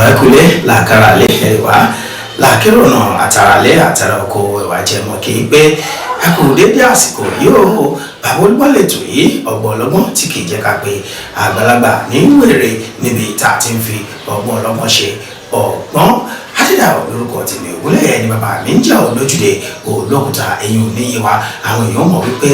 ẹkùlé làkàràlé ẹwà làkèrònà àtàràlé àtàràkọ ẹwà jẹmọ kì í pé a kò dédé àsìkò yìí o bàbá olúmọlẹtò yìí ọgbọ́n ọlọ́gbọ́n tí kì í jẹ́ ká pé àgbàlagbà ní wèrè níbi tá a ti ń fi ọgbọ́n ọlọ́gbọ́n ṣe ọgbọ́n àdídà olórúkọ tèmi ògúnlẹ̀ ní bàbá mi ń jà olójúde olókùúta ẹ̀yìn òníyẹ wa àwọn èèyàn mọ̀ wípé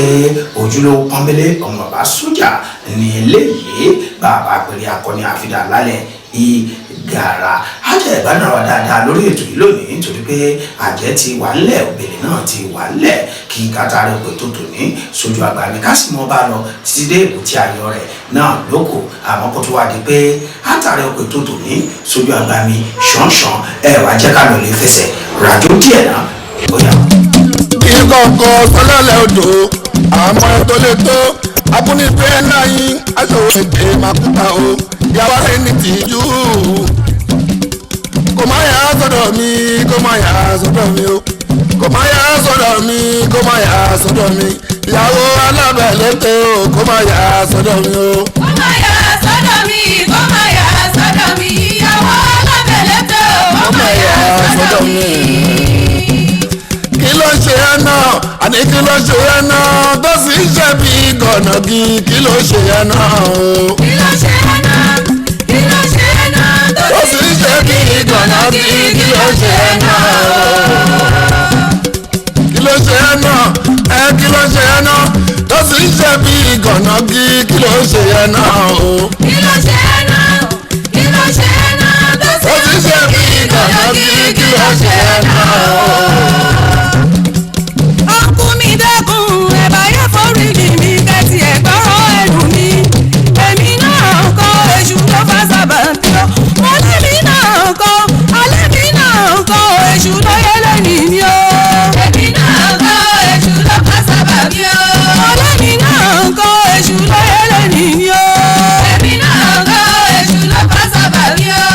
ojúlówó pọ́nbélé ọmọ bàbá sójà ní eléyìí bàbá pèrè akọni àfidà lálẹ́ ìgàrà àjẹ́ ìbádàn wa dáadáa lórí ètò yìí lónìí nítorí pé àjẹ́ ti wà ńlẹ̀ òbèlè náà ti wà ńlẹ̀ kí kátàrí òpè tó tò ní sójú àgbà mi ká sì mọ́ bá lọ títí dé èbúté ayọ̀ rẹ̀ náà lóko àmọ́ kó tó wá di pé àtàrí òpè tó tò ní sójú àgbà mi ṣánṣán wá jẹ́ ká lọ lè fẹsẹ̀ ràjò díẹ̀ náà bóyá. ìkọ̀kọ̀ sọlọ́lẹ̀ odò àmọ́ tó lè tó abúnibẹ́ láyín aṣòwò èdè màkúta o ìyàwó ẹni tìjú kò má yà á sọ́dọ̀ mi kò má yà á sọ́dọ̀ mi o kò má yà á sọ́dọ̀ mi kò má yà á sọ́dọ̀ mi ìyàwó alábẹ̀lẹ́tẹ̀ o kò má yà á sọ́dọ̀ mi o. kò má yà á sọ́dọ̀ mi kò má yà á sọ́dọ̀ mi ìyàwó alábẹ̀lẹ́tẹ̀ o kò má yà á sọ́dọ̀ mi. kí ló ṣe ẹ́ náà àní kí ló ṣe ẹ́ náà tó sì ń ṣe bí gànàgì kí ló ṣe ẹ́ náà o. kí ló ṣe ẹ́ náà kí ló ṣe ẹ́ náà tó sì ń ṣe bí gànàgì kí ló ṣe ẹ́ náà o. kí ló ṣe ẹ́ náà kí ló ṣe ẹ́ náà tó sì ń ṣe bí gànàgì kí ló ṣe ẹ́ náà o. kí ló ṣe ẹ́ náà kí ló ṣe ẹ́ náà tó sì ń ṣe bí gànàgì kí ló ṣe ẹ́ náà o. ọkùnrin dẹ́kun ẹ̀bà yẹn foríjì mi kẹ́tì ẹ̀gbọ́rọ̀ ẹ̀rù mi èmi náà kọ́ èṣù tó fà sábà tí ó ọlẹ́mi náà kọ́ alẹ́mi náà kọ́ èṣù tó yẹlẹ́ nìyí o. èmi náà kọ́ èṣù tó fà sábà bí o. ọlẹ́mi náà kọ́ èṣù tó yẹlẹ́ nìyí o. èmi náà kọ́ èṣù tó fà sábà bí o.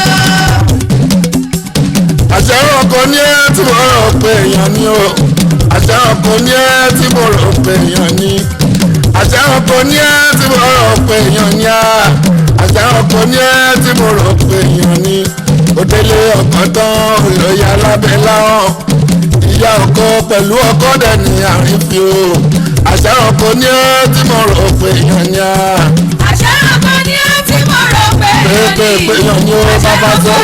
àṣẹ ọkọ ní ẹ tí mo rò pé èèyàn ni o àṣẹ ọkọ ní ẹ tí mo rò pé èèyàn ni àṣẹ ọkọ ní ẹ tí mo rò pé èèyàn ni àṣẹ ọkọ ní ẹ tí mo rò pé èèyàn ni òdèlé ọkàn tán olóyè alábẹ́ láwọn ìyá ọkọ pẹ̀lú ọkọ dẹ̀ ní àrífín o àṣẹ ọkọ ní ẹ tí mo rò pé èèyàn ni àṣẹ ọkọ ní ẹ tí mo rò pé èèyàn ni o bàbá tó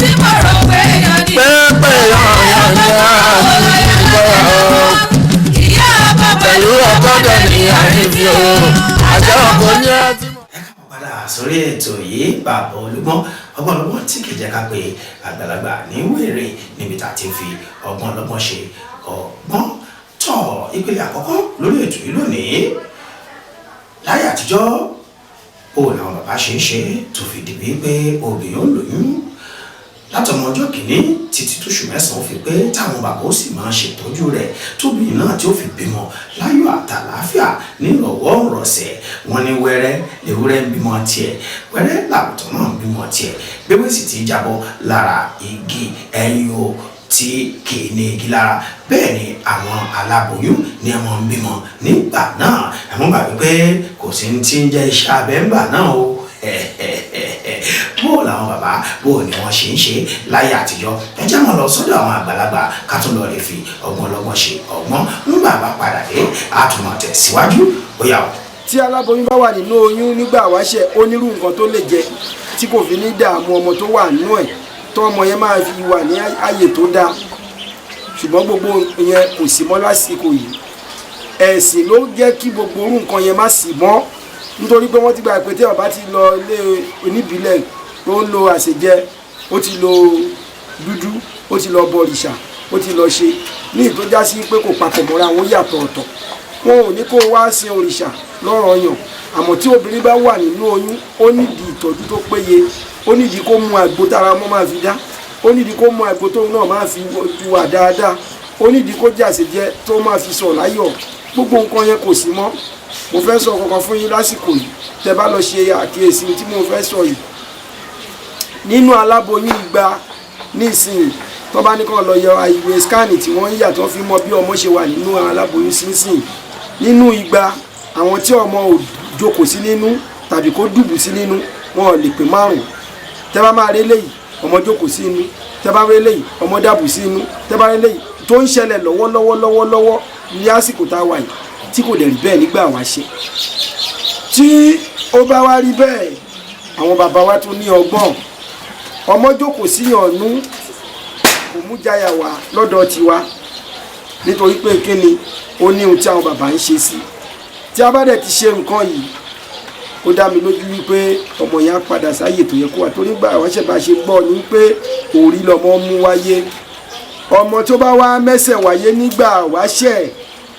tí mo rò pé èèyàn ni. pépè èèyàn ni ìyá ọkọ pẹ̀lú ọkọ dẹ̀ ní àrífín o àṣẹ ọkọ ní ẹ tí mo. ẹ káàbọ̀ padà sórí ètò yìí bàbá olúgbọ́n ọgbọ́n ọlọ́gbọ́n tí kì í jẹ́ ká pé àgbàlagbà ní wèrè níbi tá a ti fi ọgbọ́n ọlọ́gbọ́n ṣe ọgbọ́n tọ̀ ìpele àkọ́kọ́ lórí ètò yìí lónìí láyé àtijọ́ ó làwọn bàbá ṣe ń ṣe tó fi dìbí pé obìnrin ó lóyún látọmọ ọjọ́ kìíní títí tóṣù mẹ́sàn-án fi pé táwọn bàbá ó sì máa ṣètọ́jú rẹ̀ tóbi náà tí ó fi bímọ láyọ̀ àtàlàáfíà nírọ̀wọ́ rọ̀sẹ̀ wọn ní wẹ́rẹ́ lewúrẹ́ ń bímọ tiẹ̀ wẹ́rẹ́ làwùtọ́ náà ń bímọ tiẹ̀ gbégbé sì ti jábọ́ lára igi ẹyin o tí kìí ní igi lára bẹ́ẹ̀ ni àwọn aláboyún ni wọ́n ń bímọ nígbà náà ẹ̀mọ́ gbà wípé kò sí ní tí ń jẹ́ iṣẹ́ abẹ ńgbà náà o bó làwọn bàbá bó ni wọ́n ṣe ń ṣe láyé àtijọ́ ẹ jẹ́ wọn lọ sọ́dọ̀ àwọn àgbàlagbà ká tún lọ lè fi ọgbọ́n ọlọ́gbọ́n ṣe ọgbọ́n nígbà bá padà dé àtúmọ̀ tẹ̀síwájú bóyá o. tí aláboyún bá wà nínú oyún nígbà wáṣẹ̀ onírú nǹkan tó lè jẹ tí kò fi ní dààmú ọmọ tó wà nínú ẹ̀ tó ọmọ yẹn máa fi wà ní ààyè tó dáa ṣùgbọ́n gbogbo yẹn kò sí mọ́ lásìkò yìí ẹ̀sìn ló jẹ́ kí gbogbo orú nǹkan yẹn má sí mọ́ nítorí pé wọ́n ti gba ìpè tí ọba ti lọ ilé oníbílẹ̀ tó ń lo àṣejẹ ó ti lo dúdú ó ti lọ bọ̀rìṣà ó ti lọ ṣe ní ìtọ́já sí pé kò papọ̀ mọ́ra wọn yàtọ̀ ọ̀tọ̀ wọn ò ní kó wá sin òrìṣà lọ́rọ̀ yàn àmọ́ tí obìnrin bá wà nínú oyún ó nídìí ìtọ́jú tó péye ó nídìí kó mu àgbo tára ọmọ máa fi dá ó nídìí kó mu àgbo tóun náà máa fi wà dáadáa ó nídìí kó jàsèjẹ tó máa fi sọ̀ láyọ̀ gbogbo nǹkan yẹn kò sí mọ́ mo fẹ́ sọ kankan fún yín lásìkò yìí tẹ́ bá lọ ṣe àkíyèsí tí mo fẹ́ sọ yìí nínú aláboyún igba nísìnyí tó bá ní kàn lọ yọ ìwé skáànì tí wọ́n ń yà tó fi mọ bí ọmọ ṣe wà nínú aláboyún sínsìn nínú igba àwọn tí ọmọ ò jókòó sí nínú tàbí kó dùbù sí nínú wọn ò lè pé 5 tẹ́ bá máa rí eléyìí ọmọ jókòó sí inú tẹ́ bá rí eléyìí ọmọ dàbù sí inú tẹ́ bá rí eléyìí tó ń ṣẹlẹ̀ lọ́wọ́lọ́wọ́ ní àsìkò tá a wà yìí tí kò dẹ̀ rí bẹ́ẹ̀ nígbà wáṣẹ̀ tí ó bá wá rí bẹ́ẹ̀ àwọn bàbá wa tún ní ọgbọ́n ọmọ jókòó sí ọ̀nú kò mú jáyà wá lọ́dọ̀ tiwa nítorí pé kíni ó ní ohun tí àwọn bàbá ń ṣe sí tí a bá dẹ̀ ti ṣe nǹkan yìí ó dá mi lójú wípé ọmọ yẹn á padà sáyè tó yẹ kó wà torí gbà wáṣẹ̀ bá ṣe gbọ́ ni pé orí lọmọ mú wáyé ọmọ tó bá wá mẹ́sẹ̀ wáyé nígbà wáṣẹ̀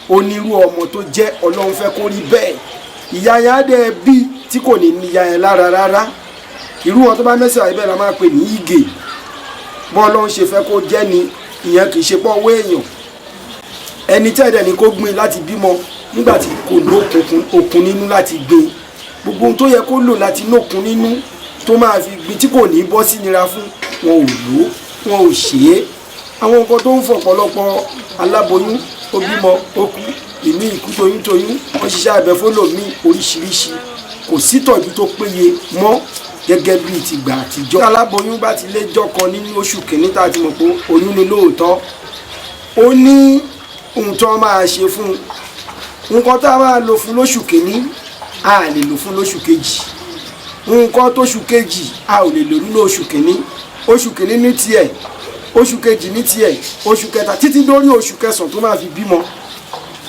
onírú ọmọ tó jẹ́ Ọlọ́run fẹ́ kó rí bẹ́ẹ̀ ìyá yẹn á dẹ̀ bí tí kò ní níyà yẹn lára rárá irú wọn tó bá mẹ́sẹ̀ wáyé bẹ́ẹ̀ la máa pè ní ìgè bọ́ Ọlọ́run ṣe fẹ́ kó jẹ́ ni ìyẹn kì í ṣe pọ́ owó èèyàn ẹni tẹ́ẹ̀dẹ̀ ni kó gbìn láti bímọ nígbà tí kò lókun nínú láti gbìn gbogbo ohun tó yẹ kó lò láti nókun nínú tó máa fi gbìn tí kò ní bọ́ sí nira fún wọn ò lò wọn ò ṣe é àwọn nǹkan tó ń fọ̀pọ̀lọpọ̀ aláboyún ó bímọ ó kú ìmí ìkú toyún wọ́n ṣiṣẹ́ abẹ fólòmí oríṣiríṣi kò sí tọ́jú tó péye mọ́ gẹ́gẹ́ bí ti gbà àtijọ́. tí aláboyún bá ti lé jọ́kan nínú oṣù kìíní tá a ti mọ̀ pé oyún ni lóòótọ́ ó ní ohun tó máa ṣe fún un nǹkan tá a máa lò fún lóṣù kìíní a lè lò fún lóṣù kejì nǹkan tóṣù kejì a ò lè lò nínú oṣù kìíní oṣù kìíní ní tiẹ̀ oṣù kejì ní tiẹ̀ oṣù kẹta títí dórí oṣù kẹsàn-án tó máa fi bímọ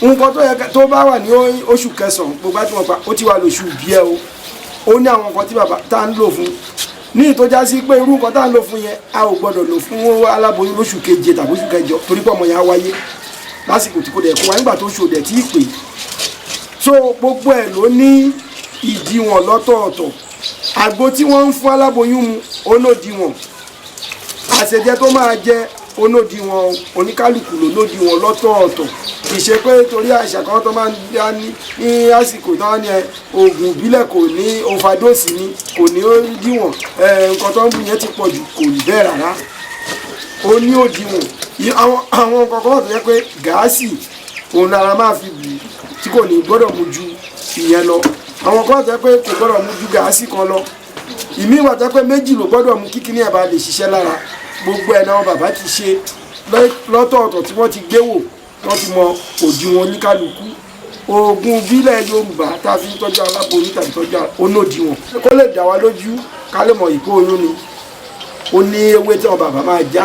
nǹkan tó bá wà ní oṣù kẹsàn-án gbogbo àti wọn pa ó ti wà lóṣù bíẹ́ o ó ní àwọn nǹkan tí bàbá tá à ń lò fún ní ìtọ́já sí pé irú nǹkan tá à ń lò fún yẹn a ò gbọ́dọ̀ lò fún aláboyún lóṣù keje tàbí oṣù kẹjọ torí pé ọmọ yẹn á wáyé lásìkò tí kò dẹ̀ kó wá nígbà tó ṣòdẹ̀ tí ì pè so gbogbo ẹ̀ ló ní ìdíwọ̀n lọ́tọ̀ọ̀tọ̀ àgbo tí wọ́n ń fún aláboyún mu olódiwọ̀n àṣejẹ tó máa jẹ olódiwọ̀n oníkálukú ló lódiwọ̀n lọ́tọ̀ọ̀tọ̀ kì í ṣe pé torí àṣà kan tó máa ń dá ní àsìkò tó ní oògùn ìbílẹ̀ kò ní overdose ni kò ní òdiwọ̀n nǹkan tó ń bù yẹn ti pọ̀ jù kò rí bẹ́ẹ̀ rárá ó ní òdiwọ̀n àwọn nǹkan kan tó yẹ pé gáàsì òun lára máa fi bù tí kò ní gbọ́dọ̀ mu ju ìyẹn lọ àwọn kan tó yẹ pé kò gbọ́dọ̀ mu ju gáàsì kan lọ ìmí wà tó yẹ pé méjì ló gbọ́dọ̀ mu kíkiní ẹ̀ bá lè ṣiṣẹ́ lára gbogbo ẹ̀ náà bàbá ti ṣe lọ́tọ̀ọ̀tọ̀ tí wọ́n ti gbé wò wọ́n ti mọ òdiwọ̀n oníkálukú oògùn bílẹ̀ Yorùbá tá a fi ń tọ́jú aláboyún tàbí tọ́jú onódiwọ̀n kó lè dá wa lójú ká lè mọ̀ ìkó oyún ni ó ní ewé tí wọn bàbá máa já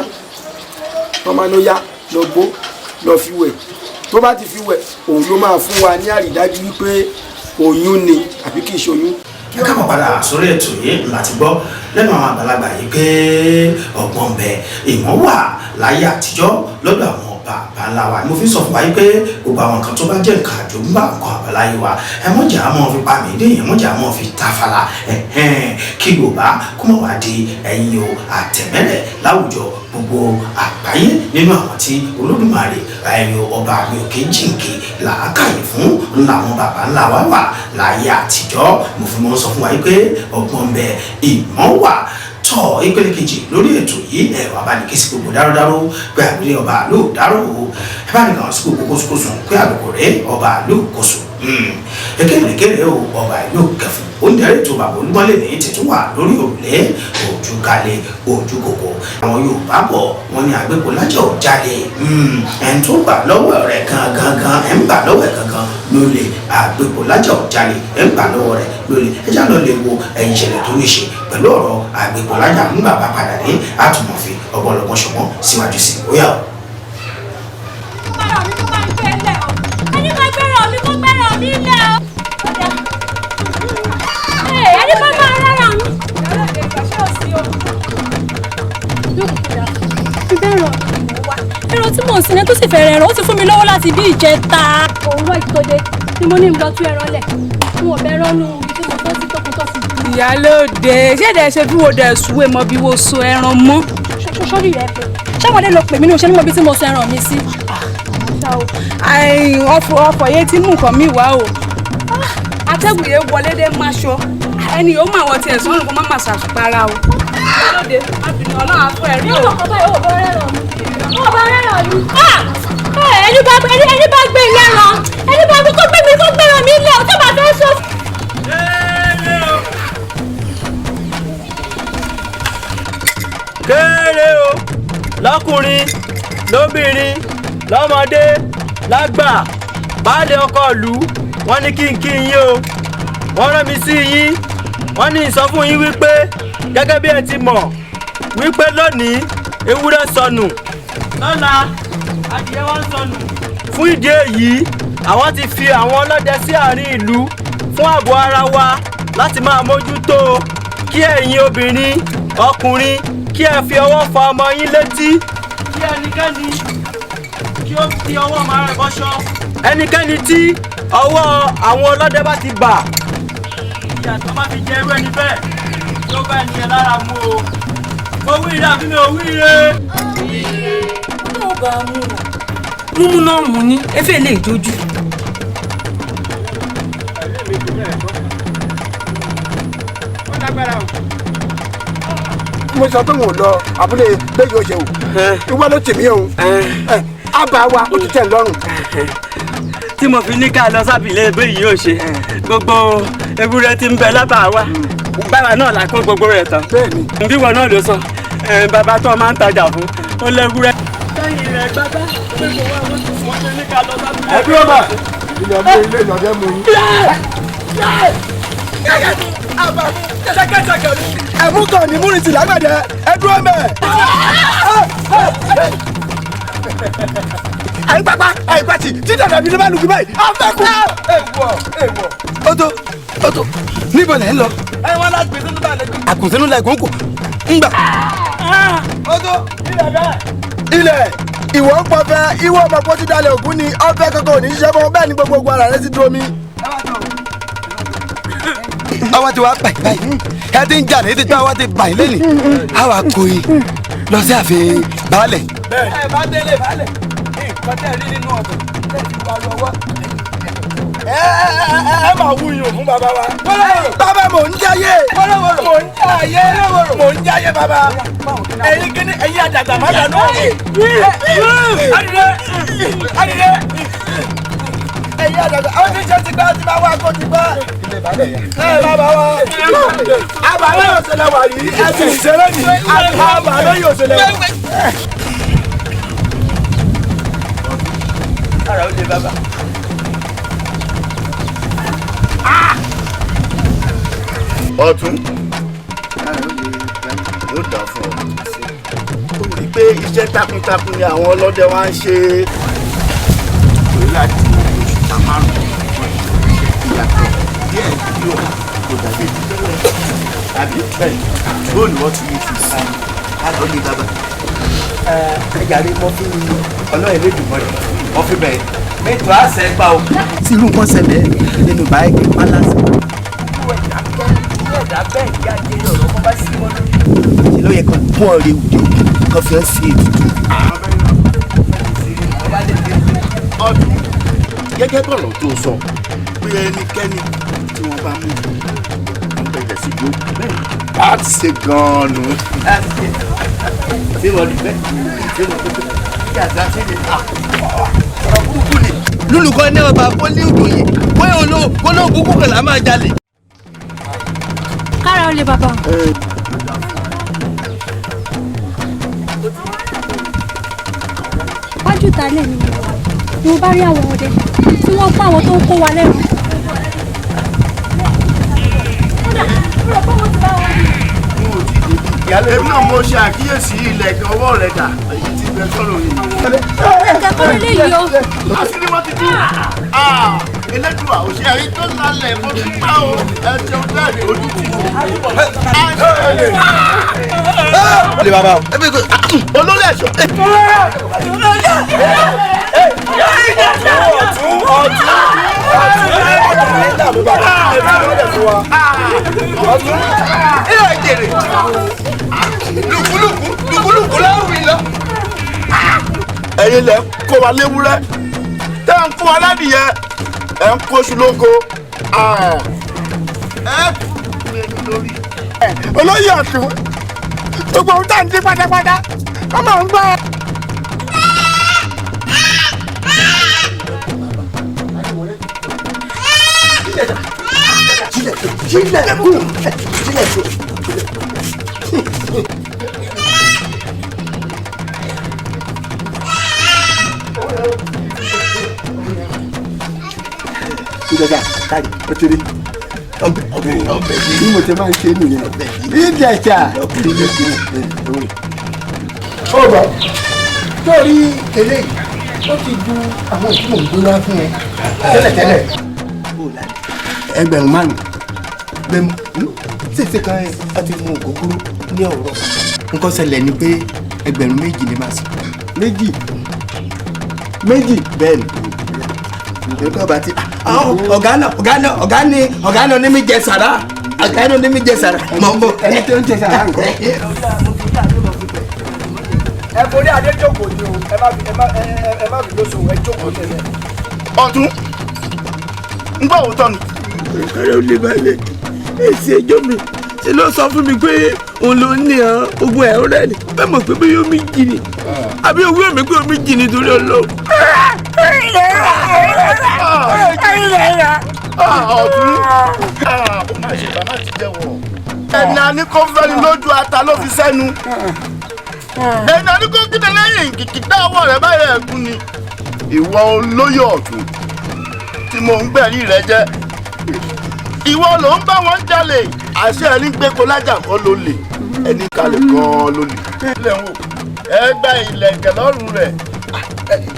wọn máa ló yá lọ gbó lọ fi wẹ̀ tó bá ti fi wẹ̀ òun ló máa fún wa ní àrídájú wípé oyún ni àbí kì í ṣe oyún. ẹ káàbọ̀ padà sórí ètò yìí láti gbọ́ lẹ́nu àwọn àgbàlagbà yìí pé ọgbọ́n bẹ ìmọ̀ wà láyé àtijọ́ lọ́dọ̀ àwọn bàbá ńlá wa mo fi sọ fún wa yìí pé gbogbo àwọn nǹkan tó bá jẹ́ nǹkan àjogúnbá nǹkan àbáláyé wa ẹ mọ̀jà mọ́ fi pa mí dé yẹn mọ̀jà mọ́ fi tafàlà kí Yorùbá kó mọ̀ wá di ẹ̀yin o àtẹ̀mẹ́rẹ̀ láwùjọ gbogbo àgbáyé nínú àwọn tí Olódùmarè ẹ̀yin ọba mi òkè jìnkì làákàyè fún làwọn bàbá ńlá wa wà láyé àtijọ́ mo fi mọ́ sọ fún wa yìí pé ọgbọ́n bẹ ìmọ̀ wà tọ ìpele kejì lórí ètò yìí ẹ̀rọ abánikẹ́sí gbogbo dáròdárò pé àgbèrè ọba ló dárò ẹ bá nìkan sí gbogbo kóṣùkóṣù pé àlùkò rẹ ọba ló kóṣù ekele o ọba ìlú kẹfù oúnjẹ ètò bàbá Olúmọlé ní tètè wà lórí òrùlé ojú kalẹ̀ ojú kòkó àwọn Yorùbá bọ̀ wọ́n ní àgbẹ̀kọ lájà ò jalè ẹni tó gbà lọ́wọ́ rẹ̀ gangan ẹ̀ ń gbà lọ́wọ́ ẹ̀ gangan ló lè àgbẹ̀kọ lájà ò jalè ẹ̀ ń gbà lọ́wọ́ rẹ̀ ló lè ẹjá lọ lè wo ẹ̀yìn ìṣẹ̀lẹ̀ tó ní ṣe pẹ̀lú ọ̀rọ̀ àgbẹ̀kọ lájà ń bàbá padà dé àtúmọ̀fin ọgbọ̀nlọ́gbọ̀n ṣọ̀gbọ́n síwájú sí i ó yá o. tí mò ń sin tó sì fẹ́rẹ̀ ẹran ó ti fún mi lọ́wọ́ láti bí ìjẹta. òwúrọ̀ ìtòdè ni mo ní lọ tú ẹran lẹ̀ n ò bẹ ẹran nù ibi tí mo tó sí tọkùntọ̀kùn. ìyálóde ṣé ẹ̀dẹ̀ ṣe bí wo dẹ̀ sùwé mọ bí wo so ẹran mọ́. sórí rẹ pé ṣọ́mọdé ló pè mí ní oṣù nímọ̀ bí tí mo sọ ẹran mi sí. ọ̀fọ̀ yẹn ti mú nǹkan mi wá o atẹ́gùn yẹn wọlé dé máṣọ ẹni yóò máa wọ tiẹ̀ sọ́run kó má má ṣàṣùpara o. ìyálóde àbìnrin ọlọ́run afọ ẹ̀rí o. ó bá rẹ́ràn mi. ẹni bá gbé ilé ẹran ẹni bá gbé kó gbẹ̀ràn mi lé ọtọ́ bá fẹ́ sọ. kéré o lọ́kùnrin lóbìnrin lọ́mọdé lágbà baálé ọkọ ìlú wọ́n ní kí n yín o wọ́n rán mi sí yín wọ́n ní sọ fún yín wípé gẹ́gẹ́ bí ẹ ti mọ̀ wípé lónìí ewúrẹ́ sọnù lọ́la adìyẹ wá ń sọnù. fún ìdí èyí àwọn ti fi àwọn ọlọ́dẹ sí àárín ìlú fún ààbò ara wa láti máa mójútó kí ẹ̀yin obìnrin ọkùnrin kí ẹ fi ọwọ́ fa ọmọ yín létí kí ẹnikẹ́ni kí ó fi ọwọ́ máa rẹ̀ bọ́ṣọ́. ẹnikẹ́ni tí ọwọ́ àwọn ọlọ́dẹ bá ti bà ìyà tó bá fi jẹ irú ẹni bẹ́ẹ̀ ló bá ẹni yẹn lára mú o. mo wíire àbí mi ò wíire. ó bá a mú o mímú náà mú ní efe lè dojú. ó lágbára o. mo sọ pé wọn ò lọ abúlé bẹ́ẹ̀ yóò ṣe o ìwọ ló tèmi o àbá wa ó ti tẹ̀ lọ́rùn. tí mo fi ní ká lọ sábìlẹ̀ bẹ́ẹ̀ yóò ṣe gbogbo ewúrẹ́ tí ń bẹ lábàá wa báwa náà la kó gbogbo rẹ̀ tán. bẹ́ẹ̀ni. bí wọn náà ló sọ bàbá tó máa ń tajà fún ó lẹ́wúrẹ́. lẹ́yìn rẹ̀ gbágbá pé mo wá wọ́n ti fún ọ ní ká lọ sábìlẹ̀. ẹ dúró bá ilé ọmọ ilé ìyọ̀dẹ́ mu yín. ẹ̀mú kan ní múrìtì lágbàdẹ ẹ dúró mẹ́. àyípapá àyípatì títà mi ló bá lùkú báyìí àfẹ́kù. Oto níbo lẹ́ ń lọ. ẹ wọ́n láti gbé sínú balẹ̀ gbé. àkùnsínú la ìkóńkò ńgbà. Oto ilẹ̀ bẹ́ẹ̀. ilẹ̀ ìwọ ń pọfẹ ìwọ ọmọ pọ́tí dalẹ̀ ògún ni ọfẹ́ kankan ò ní ṣiṣẹ́ fún ọ bẹ́ẹ̀ ni gbogbo ara rẹ ti dúró mi. ọwọ́ ti wá pàì báyìí ẹ ti ń jà ní títí ọwọ́ ti pàì lẹ́nìí àwa kò yí lọ sí ààfin baálẹ̀. ẹ bá délé baálẹ̀ nǹkan tẹ́ rí nínú ọ̀dọ̀ tẹ́ fi wá lọ́wọ́. ẹ máa wú iyùn fún bàbá wa. bàbá mò ń jáyé. mò ń jáyé bàbá. ẹ̀yin kíní ẹ̀yin àdàgbà má dànù. adìrẹ. ẹ̀yin àdàgbà àwọn tí ń ṣe ti gbá ti máa wá kó ti gbá. bàbá wa. àbàlẹ́ yóò ṣẹlẹ̀ wà yìí. ẹ sì ṣeré ní. àbàlẹ́ yóò ṣẹlẹ̀ wà. ara ó lé bàbá. ọ̀tún yóò dà fún ọ ó rí i pé iṣẹ́ takuntakun ni àwọn ọlọ́dẹ wa ń ṣe. torí láti oṣù márùn-ún ìyàtọ̀ díẹ̀ yóò kò dàbí ìdílé tàbí bẹ́ẹ̀ góòlù wọn ti yí fi sí láti ọdún bàbá. ẹ̀yàrí mo fi ọlọ́yin lè dùn mọ́ rẹ̀ wọ́n fi bẹ̀rẹ̀ mẹ́tò àṣẹ gbà ó. tí irú nǹkan ṣẹlẹ̀ nínú báyìí pálásì ẹ̀dá bẹ́ẹ̀ kí ajé ọ̀rọ̀ kan bá sí wọn lórí. ṣe ló yẹ kó pọ́n rí òde òde kan fi ọ́ sí ètùtù. ọdún gẹ́gẹ́ bọ̀rọ̀ tó sọ pé ẹnikẹ́ni tí wọ́n bá mú wọn bẹ̀rẹ̀ sí yóò bẹ́ẹ̀ láti ṣe gan-an nù. ṣé wọ́n rí bẹ́ẹ̀ ṣé wọ́n tó bẹ́ẹ̀ kí àti àti lè ta ọ̀rọ̀ burúkú ni. lólùkọ́ ní ọba pọ́lí òdòyè bóyá olóògùn kúkọ̀lá máa jalè. kára ó lè bàbá. wájú ta lè ní mo bá rí àwọn ọdẹ tí wọ́n pa àwọn tó ń kó wa lẹ́rù. ìyálé èmi náà mo ṣe àkíyèsí ilẹ̀kẹ̀ ọwọ́ rẹ̀ dà èyí tí bẹ sọ̀rọ̀ yìí. ẹ̀ka kọ́ lè yí o. àṣírí wọn ti tú. elédùà òṣèré tó lálẹ́ mo ti pa o ẹ̀jẹ̀ ọ̀dọ́ ojú ti wò. olè bàbá o. olórí ẹ̀ṣọ́. lùkúlùkù láwùí lọ. ẹ̀yin lẹ kó wa léwúrẹ́ tẹ́ ń kó wa ládìyẹ ẹ̀ ń kóṣù lóko. olóyè ọ̀tún gbogbo ohun tá à ń dín pátápátá kọ́ máa ń gbọ́. Ìjọba káàdì ọtí ọbẹ̀ bí mo ti máa ń ṣe nìyẹn ìjẹ̀ṣà. ó bọ̀ torí eléyìí ó ti ju àwọn tí mò ń gbóná fún ẹ tẹ́lẹ̀tẹ́lẹ̀. ẹgbẹ̀rún márùn-ún gbẹmú ṣèṣe kan ẹ ti mú ògógóró ní ọ̀rọ̀ nǹkan ṣẹlẹ̀ ni pé ẹgbẹ̀rún méjì ni màá sọ. méjì bẹ́ẹ̀ ni nǹkan bá ti ọ̀gá náà ní mi jẹ sàrà ọ̀gá náà ní mi jẹ sàrà mọ̀ ẹni tó ń jẹ sàrà nǹkan. ẹ forí adé jókòó ni o ẹ má fi lóṣù ẹ jókòó tẹ́lẹ̀. ọ̀tún ń gbọ́ òótọ́ ni. ìkàrẹ́ ò lè balẹ̀ èsì ẹjọ́ mi ṣe ló sọ fún mi pé òun ló ní ogun ẹ̀rọ rẹ̀ ni bẹ́ẹ̀ mọ̀ pé bí yóò mi jì ní àbí owó mi pé omi jì ní torí ọlọ́run. ọ̀tún ẹni àní kó fẹ́ni lójú ata ló fi sẹ́nu ẹni àní kó kíta lẹ́yìn kìkìtà ọwọ́ rẹ̀ báyìí ẹ̀kún ni ìwọ olóyè ọ̀tún tí mò ń gbẹ̀rí rẹ jẹ́ ìwọ ló ń bá wọn jalè àṣẹ ẹni gbéko lájà kọ́ ló lè ẹni kalẹ̀ gan-an ló lè. ilé ń wò ẹ gba ìlẹ̀kẹ̀ lọ́rùn rẹ̀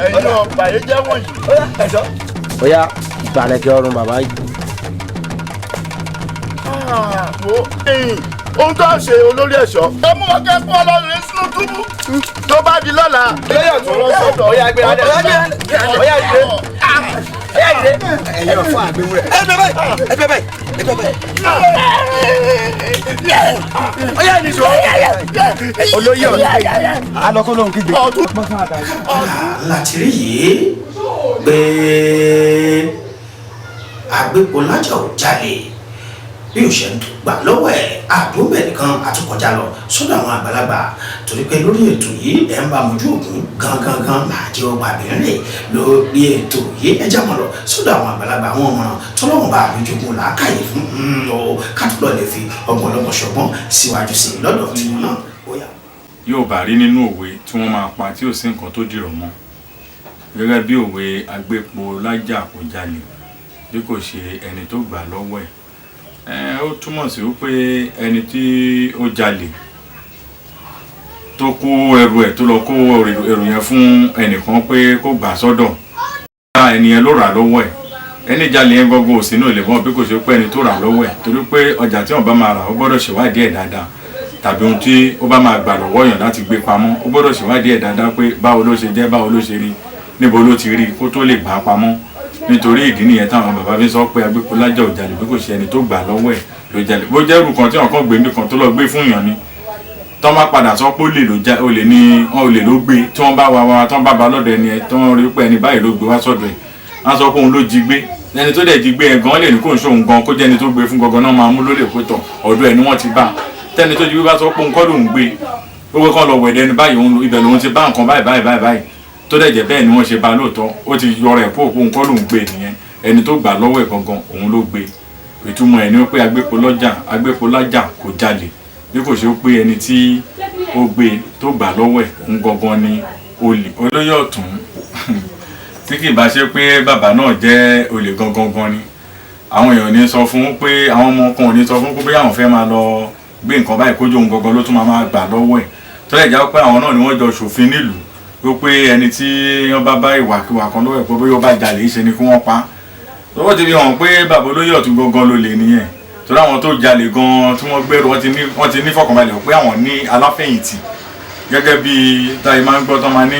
ẹ̀yin ọ̀pá yẹn jẹ́ wọ̀nyí. ó yá ìgbàlẹ̀kẹ̀ ọrùn bàbá yìí. ohun tó ṣe olórí ẹ̀ṣọ́ ẹ mú wọn kẹ́ fún ọlọ́run rẹ sínú túbú tó bá di lọ́la. olóyè ọ̀tún ló sọ̀tọ̀ ó yá gbé adé ó yá gbé ẹ̀yin ọ̀fọ̀ àgbẹ̀wò rẹ̀ ẹ bẹ báyìí. ó yá ní sọ olóyè ọ̀tún alọ́kọ́ lóhun kígbe. láti rí yìí pé àgbépo lájà ò jalè bí o ṣe ń gbà lọ́wọ́ ẹ̀ àdúgbò nìkan àtúkọjá lọ sọ́dọ̀ àwọn àgbàlagbà torí pé lórí ètò yìí ẹ̀ ń bá mojú ògùn gangan máa jẹ́ ọgbà abìnrin lórí ètò yìí ẹ já mọ́ lọ sọ́dọ̀ àwọn àgbàlagbà àwọn ọmọràn tọ́lọ́wọ́n bá àbíjogún làákàyè fún kátólọ́ lè fi ọgbọ̀nlọpọ̀ ṣọgbọ́n síwájú sí i lọ́dọ̀ tiwọn náà bóyá. yóò bá rí nínú òwe tí wọ́n máa pa tí ò sí nǹkan tó dìrọ̀ mọ́ gẹ́gẹ́ bí òwe agbépo lájà kò jalè bí kò ṣe ẹni tó gbà lọ́wọ́ ẹ̀ ó túmọ̀ sí wípé ẹni tí ó jalè tó kó ẹrù ẹ̀ tó lọ kó ẹrù yẹn fún ẹnìkan pé kó gbà sọ́dọ̀ ẹnìyẹn ló rà lọ́wọ́ ẹ̀ ẹni jalè yẹn gbogbo òsínú ò lè mọ̀ bí kò ṣe pé ẹni tó rà lọ́wọ́ ẹ̀ torí pé ọjà tí wọ́n bá máa rà ó gbọ́dọ̀ ṣèwádìí ẹ̀ dáadáa tàbí ohun tí ó bá máa gbà lọ́wọ́ yàn láti gbé pamọ́ ó gbọ́dọ̀ ṣèwádìí ẹ̀ dáadáa pé báwo ló ṣe jẹ́ báwo ló ṣe rí níbo ló ti rí kó tó lè gbà á pamọ́ nítorí ìdí nìyẹn táwọn bàbá fi sọ pé agbépo lájà ò jalè bí kò ṣe ẹni tó gbà lọ́wọ́ ẹ̀ ló jalè bó jẹ́ irú kan tí wọ́n kàn gbé níbi kan tó lọ gbé fún yàn ni tọ́ bá padà sọ pé olè ní olè ló gbé tí wọ́n bá wá tọ́ bá ba lọ́dọ̀ ẹni ẹ̀ tí wọ́n rí pé ẹni báyìí ló gbé wá sọ́dọ̀ ẹ̀ wọ́n sọ pé òun ló jí gbé ẹni tó dẹ̀ jí gbé ẹ̀ gan lè ní kó ń ṣòun gan kó jẹ́ ẹni tó gbé fún gangan náà máa mú lólè pé tọ̀ ọ̀dọ̀ ẹ̀ ni wọ́n ti bá tẹ́ni tó jí gbé bá sọ pé òun kọ́ lòun gbé gbogbo kan lọ wẹ̀dẹ̀ ni báyìí ibẹ̀ lòun ti bá nǹkan báyìí tó dẹ̀ jẹ́ bẹ́ẹ̀ ni wọ́n ṣe bá lóòótọ́ ó ti yọrọ ẹ̀ kó òun kọ́ lòun gbé nìyẹn ẹni tó gbà lọ́wọ́ ẹ̀ gangan òun ló gbé ìtumọ̀ ẹ̀ ni pé agbépo lájà kò jalè bí kò ṣe pé ẹni tí ó gbé tó gbà lọ́wọ́ ẹ̀ ń gangan ni olè olóyè ọ̀tún tí kì bá ṣe pé bàbá náà jẹ́ olè gangan ni àwọn èèyàn ní sọ fún pé àwọn ọmọ kan ò ní sọ fún pé àwọn fẹ́ máa lọ gbé nǹkan báyìí kójú òun gangan ló tún máa gbà lọ́wọ́ ẹ̀ tó lè já pé àwọn náà ni wọ́n jọ ṣòfin nílùú wípé ẹni tí wọ́n bá ìwàkiwà kan lọ́wọ́ ẹ̀ pé bóyá ó bá jalè ṣe ni kí wọ́n pa á lọ́wọ́ ti fi hàn pé bàbá olóyè ọ̀tún gangan ló lè nìyẹn torí àwọn tó jalè gan tí wọ́n gbèrò wọ́n ti ní fọkànbalẹ̀ pé àwọn ní aláfẹ̀yìntì gẹ́gẹ́ bí táyé máa ń gbọ́ tán máa ní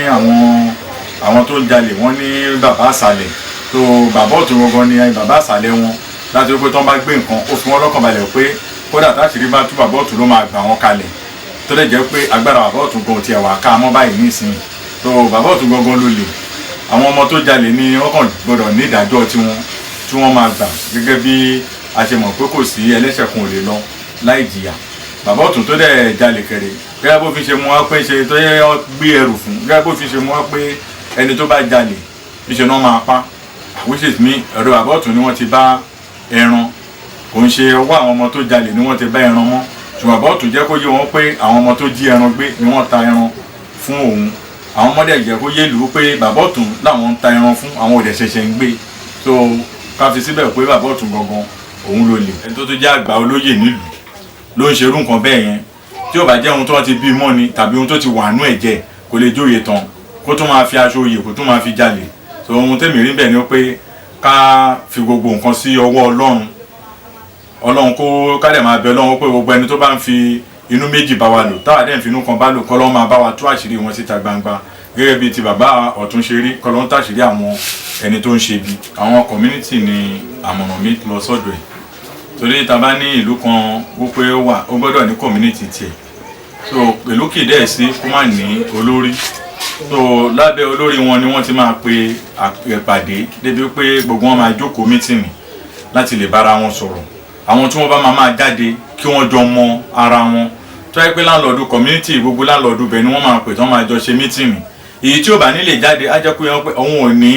àwọn tó ń jalè wọ́n ní bàbá àṣàlẹ̀ tó bàbá ọ̀tún gangan ni bàbá àṣàlẹ̀ wọn láti wípé tán bá gbé nǹkan ó fi wọ́n lọ́kàn balẹ̀ pé kódà táṣìírí bá tú bàbá ọ̀tún ló máa gbà wọ́n kalẹ̀ tó lè jẹ́ pé agbára bàbá ọ̀tún gan tiẹ̀ wà ká mọ́ báyìí nísìnyí tó bàbá ọ̀tún gangan ló lè àwọn ọmọ tó jalè ni wọ́n kàn gbọ́dọ̀ ní ìdájọ́ tí wọ́n máa gbà gẹ́gẹ́ bí a ṣe mọ̀ pé kò sí ẹlẹ́ṣẹ̀ kan ò lè lọ láì jìyà bàbá ọ̀tún tó dẹ̀ jalè kẹrẹ gẹ́gẹ́ bó fi ṣe mú wá pé ṣe tó yẹ gbé ẹrù fún gẹ́gẹ́ bó fi ṣe mú wá pé ẹni tó bá jalè níṣẹ́ náà máa pa which is me ọ̀dọ̀ bàbá ọ̀tún ni wọ́n ti bá ẹran kò ń ṣe ọwọ́ àwọn ọmọ tó jalè ni wọ́n ti bá ẹran mọ́ ṣùgbọ́n bàbá ọ̀tún jẹ́ kó yé wọn pé àwọn ọmọ tó jí ẹran gbé ni wọ́n ta ẹran fún òun àwọn ọmọdé jẹ́ kó yé lù ú pé bàbá ọ̀tún làwọn ń ta ẹran fún àwọn òdẹ̀ ṣẹ̀ṣẹ̀ ń gbé so ká fi síbẹ̀ pé bàbá ọ̀tún gangan òun ló lè ẹni tó jẹ́ àgbà olóyè nílùú ló ń ṣerú nǹkan bẹ́ẹ̀ yẹn tí ó bá jẹ́ ohun tó ti bí mọ́ ni tàbí ohun tó ti wà nú ẹ̀jẹ̀ kò lè jóye tán kó tó máa fi aṣọ oyè kó tó máa fi jalè so ohun tèmi rí bẹ́ẹ̀ ni pé ká fi gbogbo nǹkan sí ọwọ́ ọlọ́run kó ká dẹ̀ máa bẹ ọlọ́run pé gbogbo ẹni tó bá ń fi inú méjì bá wa lò táwa dẹ̀ ń fi inú kan bá lò kọ́ lọ́n máa bá wa tú àṣírí wọn síta gbangba gẹ́gẹ́ bíi ti bàbá ọ̀tún ṣe rí kọ́ lọ́n tàṣírí àwọn ẹni tó ń ṣe bí àwọn community ni àmọ̀ràn mi lọ sọ́dọ̀ ẹ̀ torí ta bá ní ìlú kan wípé ó gbọ́dọ̀ ní community tiẹ̀ so pẹ̀lú kì í dẹ̀ sí kó má ní olórí so lábẹ́ olórí wọn ni wọ́n ti máa pe ìpàdé débi pé gbogbo wọn máa jókòó mítìnì láti lè bára wọn sọ̀rọ̀ àwọn tí wọ́n bá máa jáde kí wọ́n jọ mọ ara wọn tó yẹ pé láńlọ́ọ̀dù community gbogbo láńlọ́ọ̀dù bẹ̀ ni wọ́n máa pè tán máa jọ ṣe mítìnì èyí tí ò bá nílè jáde á jẹ́ pé òun ò ní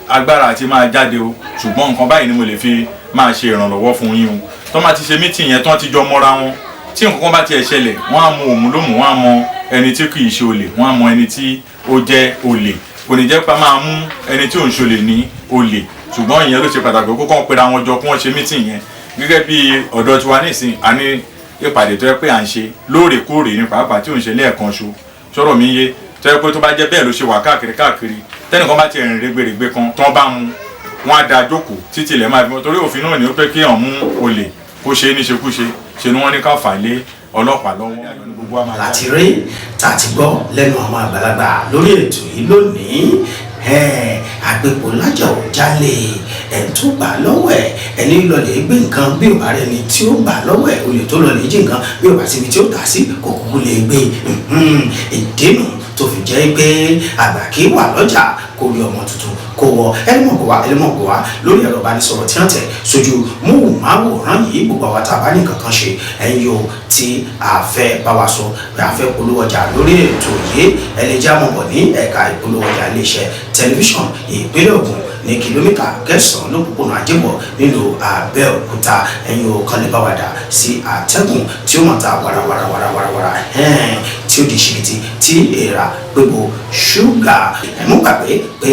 agbára àti máa jáde o ṣùgbọ́n nǹkan báyìí ni mo lè fi máa ṣe ìrànlọ́wọ́ fún yín o tó máa ti ṣe mítìnì yẹn tán ti jọ mọ́ra wọn tí nǹkan kan bá tiẹ̀ ṣẹlẹ̀ wọ́n á mọ òun ló mú wọ́n á mọ ẹni tí kì í ṣe olè wọ́n á mọ ẹni tí ó jẹ́ olè kò ní jẹ́ pé máa mú ẹni tí ò ń ṣolè ní olè ṣùgbọ́n ìyẹn ló ṣe pàtàkì kó kàn pera wọn jọ kí wọ́n ṣe mítìnì yẹn gẹ́gẹ́ bí ọ̀dọ́ tiwa nísìn a ní ìpàdé tó yẹ pé à ń ṣe lóòrèkóòrè ní pàápàá tí ò ń ṣe lẹ́ẹ̀kan ṣo sọ̀rọ̀ mi yé tó yẹ pé tó bá jẹ́ bẹ́ẹ̀ ló ṣe wà káàkiri tẹ́nìkan bá ti rìn rẹ́gbẹ̀rẹ́gbẹ́ kan tán bá mu wọn á da jókòó títí ilẹ̀ máa fi mọ́ torí òfin náà ní ó pé kí hàn mú olè kó ṣe é níṣekúṣe ṣe ni wọ́n ní ká fà lé ọlọ́pàá lọ́wọ́. láti rí tàti gbọ́ lẹ́nu àwọn àgbàlagbà lórí ètò yìí lónìí àgbèpò lájà ò jalè tó gbà lọ́wọ́ ẹni lọlẹ̀ gbé nǹkan bí ò bá rẹ̀ ni tí ó gbà lọ́wọ́ olè tó lọlẹ̀ jí nǹkan bí ò bá síbi tí ó tà sí kò kúkú lè gbé ìdènà tó fi jẹ́ pé àgbà kì í wà lọ́jà kó rí ọmọ tuntun kó wọ ẹlẹ́mọ̀gbọ̀ wá lórí ẹ̀rọ ìbánisọ̀rọ̀ tí wọ́n tẹ̀ sójú móhùnmáwòrán yìí gbogbo àwọn tá a bá ní nǹkan kan ṣe ẹ̀yin yóò tí a fẹ́ bá wa sọ pé a fẹ́ polówó ọjà lórí ètò yìí ẹ lè já mọ̀ bọ̀ ní ẹ̀ka ìpolówó ọjà iléeṣẹ́ tẹlifíṣàn ìpínlẹ̀ Ògùn ní kìlómítà 9 lópòpónà Àjẹbọ nílùú Abẹ́òkúta ẹ̀yin ò kàn lè bá wa dà sí àtẹ̀gùn tí ó mọ̀ ta wàràwàràwàràwàrà tí ó di ṣìkìtì tí èèrà gbogbo ṣúgà ẹ̀mú gbàgbé pé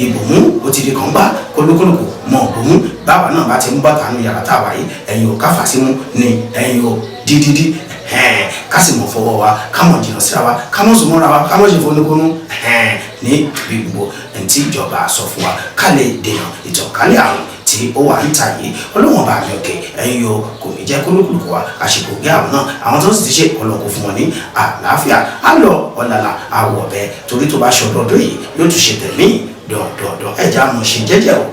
ìbòmú ó ti di kàn gbá kólókólókò mọ̀ òbòmú báwa náà bá ti ń bọ́ tànú yàrá tá a wáyé ẹ̀yin ò káfà símú ni ẹ̀yin ò dídídí ká sì mọ̀ fọwọ́ wa ká mọ̀ jìnnà síra wa ká mọ̀ sùn mọ́ra wa ká mọ̀ ṣe fónúkónú ní gbogbo tí ìjọba sọ fún wa ká lè dènà ìtànkálẹ̀ àrùn tí ó wà níta yìí ọlọ́wọ́n bá mi òkè ẹ̀yin yóò kò ní jẹ́ kólókùlùkù wa àṣepò gé àwọn náà àwọn tó sì ti ṣe ọlọ́kọ̀ fún wọn ní àlàáfíà á lọ ọ̀làlà àwọ̀ ọ̀bẹ torí tó bá ṣe ọdọọdún yìí yóò tún ṣe tẹ̀mí dọ̀dọ̀dọ̀ ẹ̀já mọ̀ ṣe jẹ́jẹ́ o